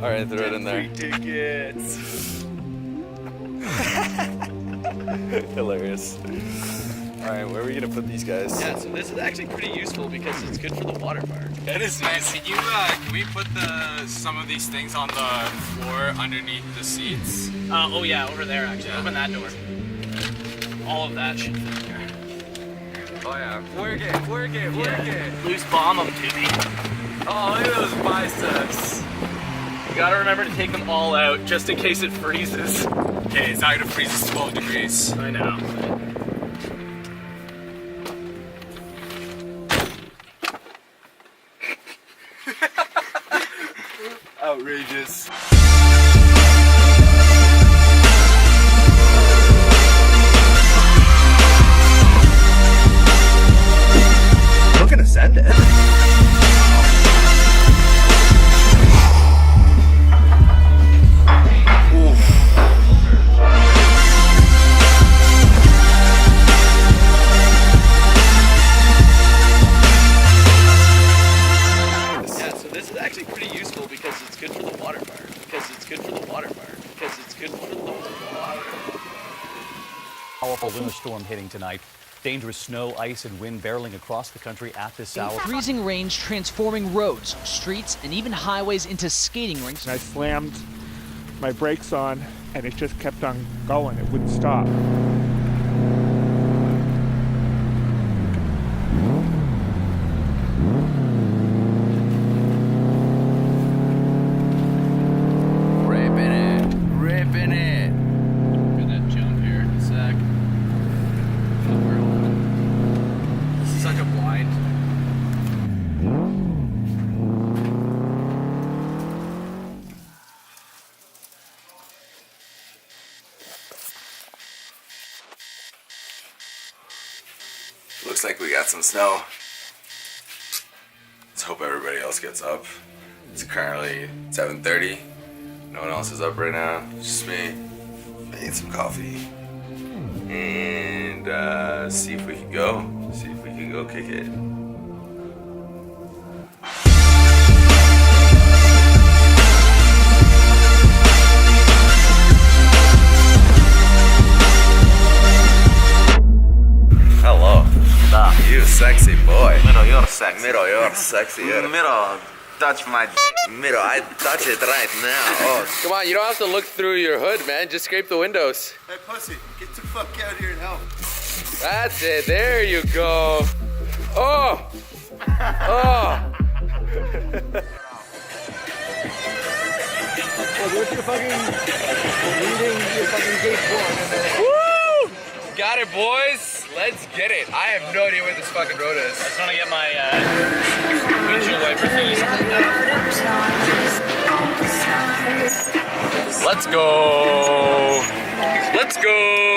Alright, throw it in there. Free tickets. Hilarious. Alright, where are we gonna put these guys? Yeah, so this is actually pretty useful because it's good for the water park. That is Guys, can we put some of these things on the floor underneath the seats? Oh yeah, over there actually. Yeah. Open that door. All of that should fit here. Oh yeah, work it, work it, work it. Loose bomb them to me. Oh, look at those biceps. You gotta remember to take them all out just in case it freezes. Okay, it's not gonna freeze, it's 12 degrees. I know. Outrageous. Looking to send it. Powerful winter storm hitting tonight. Dangerous snow, ice, and wind barreling across the country at this hour. Freezing rains transforming roads, streets, and even highways into skating rinks. And I slammed my brakes on, and it just kept on going. It wouldn't stop. Looks like we got some snow. Let's hope everybody else gets up. It's currently 7:30. No one else is up right now. It's just me. I need some coffee. And see if we can go. See if we can go kick it. Hello. You sexy boy. Miro, you're sexy. Miro, you're sexy. Miro, touch my Miro, I touch it right now. Oh. Come on, you don't have to look through your hood, man. Just scrape the windows. Hey, pussy, get the fuck out here and help. That's it. There you go. Oh. Oh. Woo! Got it, boys. Let's get it. I have no idea where this fucking road is. I just want to get my windshield wiper thingy. Let's go. Let's go.